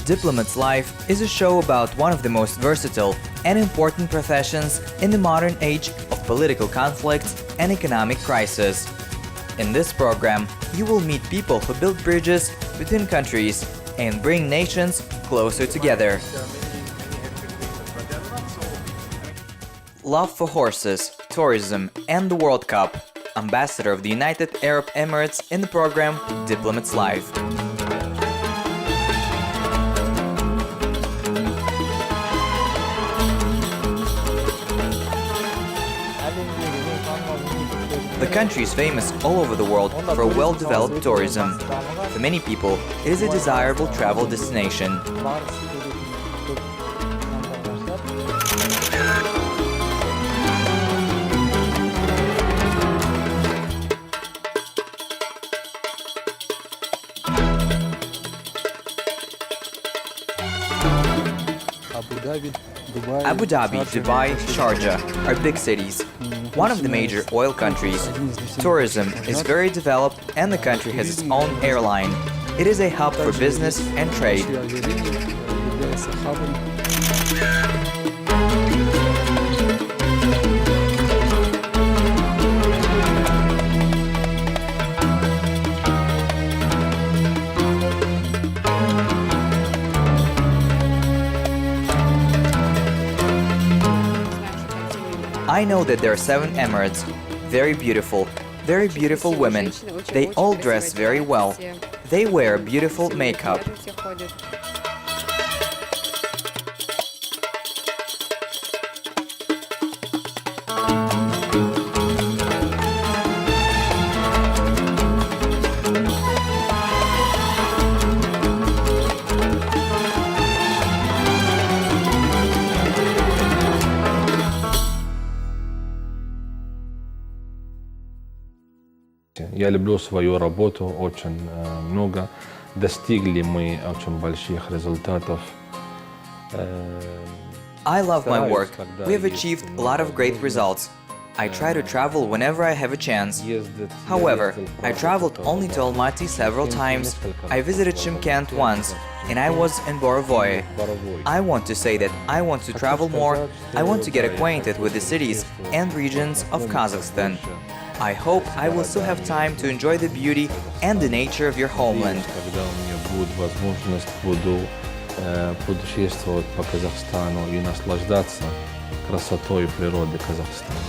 Diplomat's Life is a show about one of the most versatile and important professions in the modern age of political conflicts and economic crisis. In this program, you will meet people who build bridges between countries and bring nations closer together. Love for horses, tourism, and the World Cup. Ambassador of the United Arab Emirates in the program Diplomats Live. The country is famous all over the world for well-developed tourism. For many people, it is a desirable travel destination. Abu Dhabi, Dubai, Sharjah are big cities. One of the major oil countries. Tourism is very developed and the country has its own airline. It is a hub for business and trade. I know that there are 7 emirates, very beautiful women. They all dress very well. They wear beautiful makeup. Я люблю свою работу очень много. Достигли мы очень больших результатов. I love my work. We have achieved a lot of great results. I try to travel whenever I have a chance. However, I traveled only to Almaty several times. I visited Shymkent once, and I was in Borovoy. I want to say that I want to travel more. I want to get acquainted with the cities and regions of Kazakhstan. I hope I will still have time to enjoy the beauty and the nature of your homeland. Когда у меня будет возможность, буду путешествовать по Казахстану и наслаждаться красотой природы Казахстана.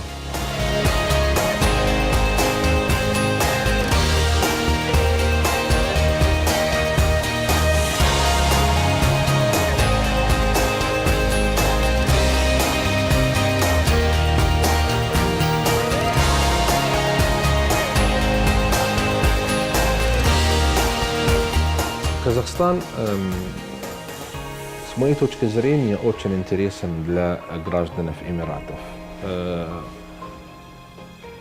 Казахстан, с моей точки зрения, очень интересен для граждан Эмиратов.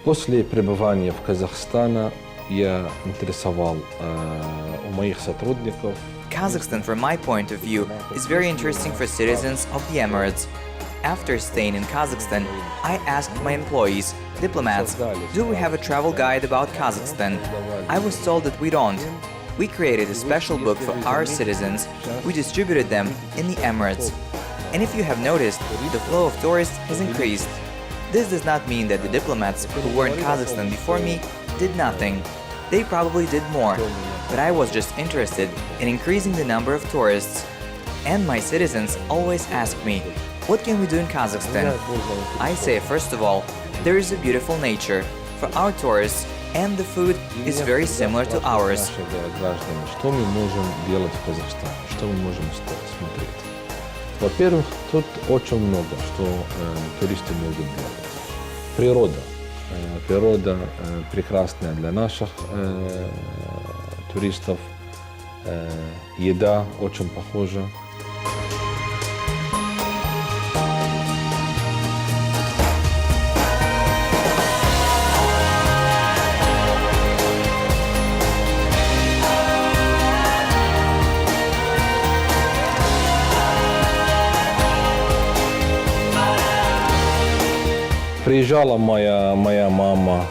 После пребывания в Казахстане я интересовал у моих сотрудников. Kazakhstan, from my point of view, is very interesting for citizens of the Emirates. After staying in Kazakhstan, I asked my employees, diplomats, do we have a travel guide about Kazakhstan? I was told that we don't. We created a special book for our citizens. We distributed them in the Emirates. And if you have noticed, the flow of tourists has increased. This does not mean that the diplomats who were in Kazakhstan before me did nothing. They probably did more, but I was just interested in increasing the number of tourists. And my citizens always ask me, what can we do in Kazakhstan? I say, first of all, there is a beautiful nature. For our tourists, and the food is very similar to ours. Что мы можем делать в Казахстане? Что мы можем смотреть? Во-первых, тут очень много, что туристы могут делать. Природа. Природа прекрасная для наших туристов. Еда очень похожа. Приезжала моя мама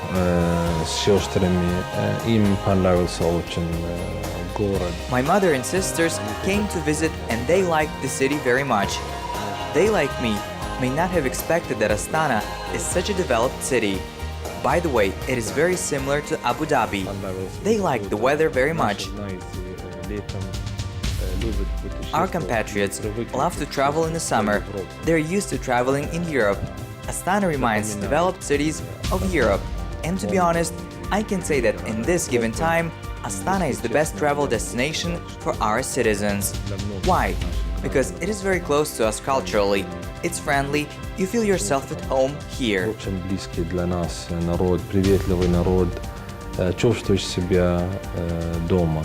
с сестрами, им понравился очень город. My mother and sisters came to visit and they liked the city very much. They, like me, may not have expected that Astana is such a developed city. By the way, it is very similar to Abu Dhabi. They like the weather very much. Our compatriots love to travel in the summer. They're used to traveling in Europe. Astana reminds developed cities of Europe. And to be honest, I can say that in this given time, Astana is the best travel destination for our citizens. Why? Because it is very close to us culturally. It's friendly, you feel yourself at home here. Очень близкий для нас народ, приветливый народ, чувствуешь себя дома.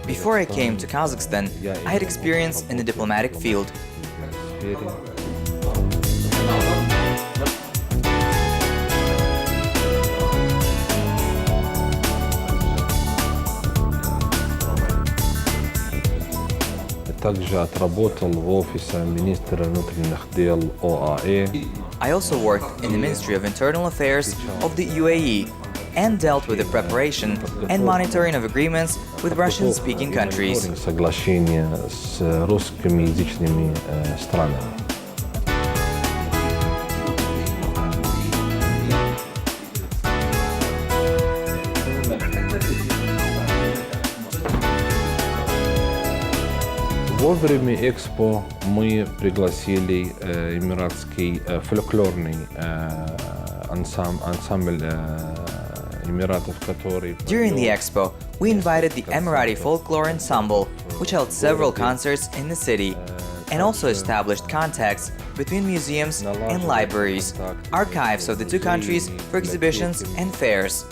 Before I came to Kazakhstan, I had experience in the diplomatic field. Также отработал в офисе министра внутренних дел ОАЭ. I also worked in the Ministry of Internal Affairs of the UAE and dealt with the preparation and monitoring of agreements with Russian-speaking countries. Соглашение с русскоязычными странами. Во время Экспо мы пригласили эмиратский фольклорный ансамбль Эмиратов, который... During the Expo, we invited the Emirati Folklore Ensemble, which held several concerts in the city, and also established contacts between museums and libraries, archives of the two countries for exhibitions and fairs.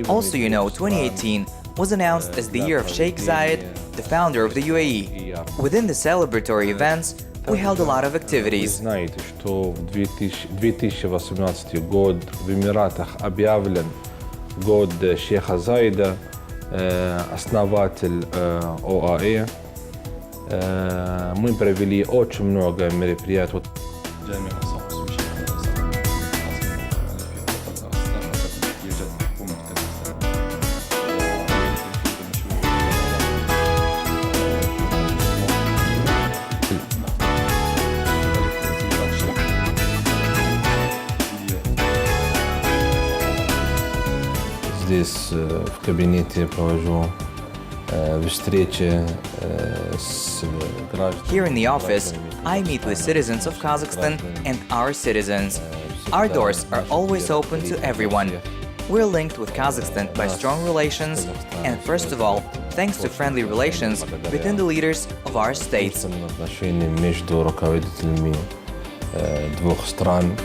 Also, you know, 2018 was announced as the year of Sheikh Zayed, the founder of the UAE. Within the celebratory events, we held a lot of activities. Вы знаете, что в 2018 год в Эмиратах объявлен год Шейха Заида, основатель ОАЭ. Мы провели очень много мероприятий. Здесь в кабинете провожу встречи с гражданами. Here in the office, I meet with citizens of Kazakhstan and our citizens. Our doors are always open to everyone. We're linked with Kazakhstan by strong relations and, first of all, thanks to friendly relations between the leaders of our states. Отношения между руководителями двух стран.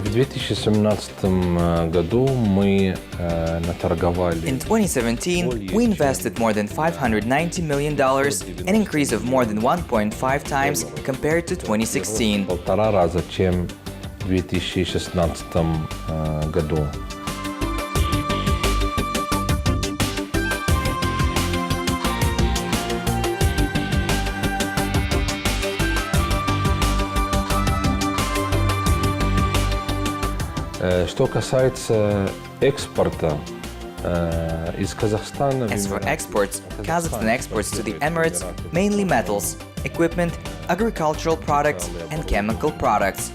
В 2017 году мы наторговали. In 2017, we invested more than $590 million, an increase of more than 1.5 times compared to 2016. Полтора раза, чем в 2016 году. Что касается экспорта из Казахстана... As for exports, Kazakhstan exports to the Emirates mainly metals, equipment, agricultural products, and chemical products.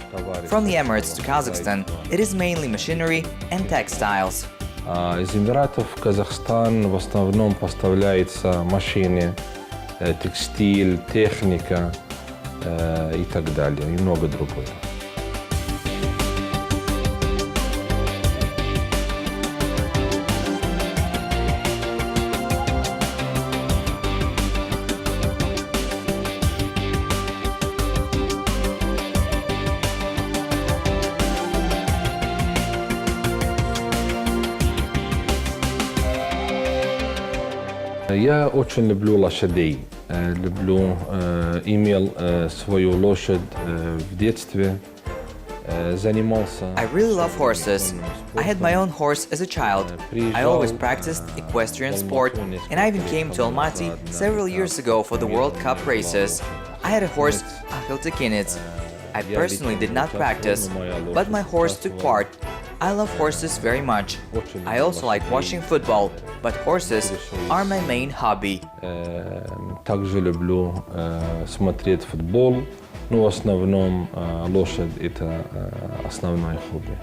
From the Emirates to Kazakhstan, it is mainly machinery and textiles. Из Эмиратов в Казахстан в основном поставляется машины, текстиль, техника и так далее, и много другого. Я очень люблю лошадей. Люблю имел свою лошадь в детстве. Занимался. I really love horses. I had my own horse as a child. I always practiced equestrian sport, and I even came to Almaty several years ago for the World Cup races. I had a horse, Akhiltekinets. I personally did not practice, but my horse took part. I love horses very much. I also like watching football, but horses are my main hobby. Также люблю смотреть футбол, но в основном лошадь – это основное хобби.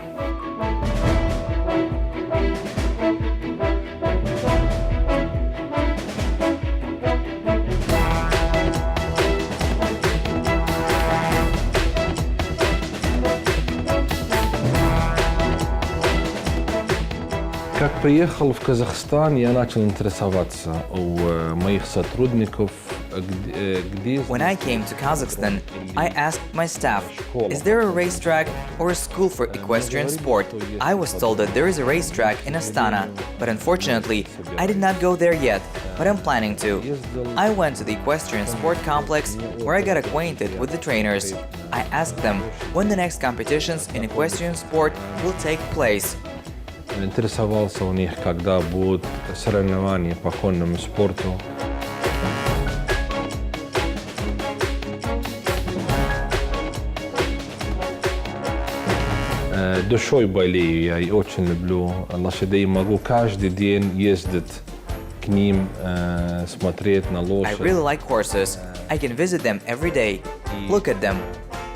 Как приехал в Казахстан, я начал интересоваться у моих сотрудников, где... When I came to Kazakhstan, I asked my staff, is there a racetrack or a school for equestrian sport? I was told that there is a racetrack in Astana, but unfortunately, I did not go there yet, but I'm planning to. I went to the equestrian sport complex where I got acquainted with the trainers. I asked them when the next competitions in equestrian sport will take place. Интересовался у них, когда будут соревнования по конному спорту. Душой болею я и очень люблю лошадей. Могу каждый день ездить к ним, смотреть на лошадь. I really like horses. I can visit them every day, look at them.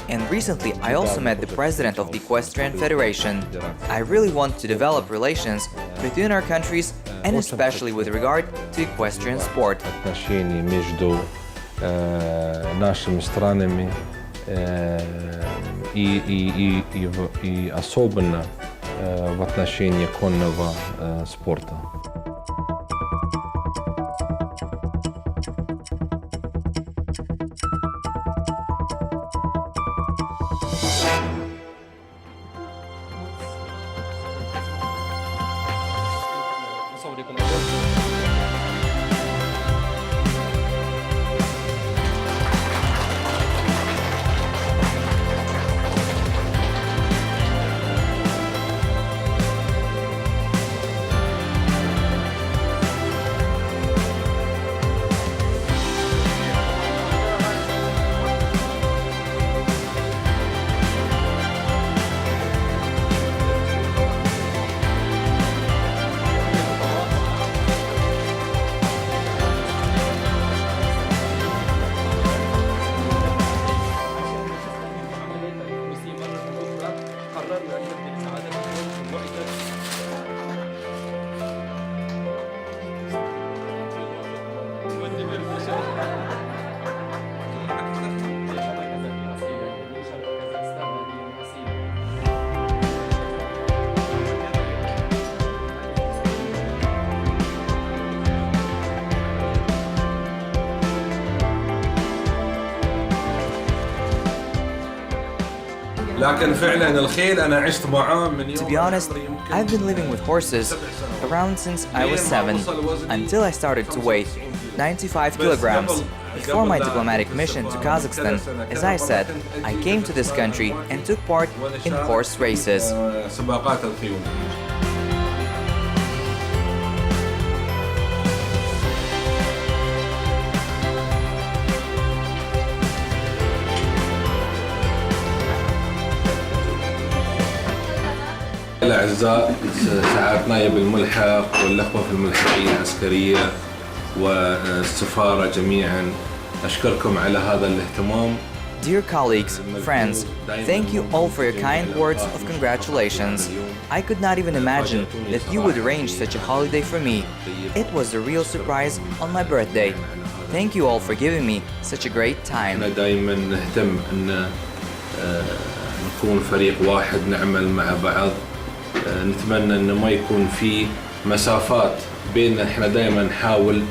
And recently, I also met the president of the Equestrian Federation. I really want to develop relations between our countries and especially with regard to equestrian sport. Отношения между нашими странами и особенно в отношении конного спорта. لكن فعلا الخيل أنا عشت معاه من To يوم be honest, I've been living with horses around since I was 7, until I started to weigh 95 kilograms. Before my diplomatic mission to Kazakhstan, as I said, I came to this country and took part in horse races. سباقات الخيول. الأعزاء سعادة نائب الملحق والأخوة في الملحقية العسكرية والسفارة جميعا أشكركم على هذا الاهتمام. Dear colleagues, friends, thank you all for your kind words of congratulations. I could not even imagine that you would arrange such a holiday for me. It was a real surprise on my birthday. Thank you all for giving me such a great time. أنا دائما نهتم أن نكون فريق واحد نعمل مع بعض. نتمنى أن ما يكون في مسافات بيننا. إحنا دائما نحاول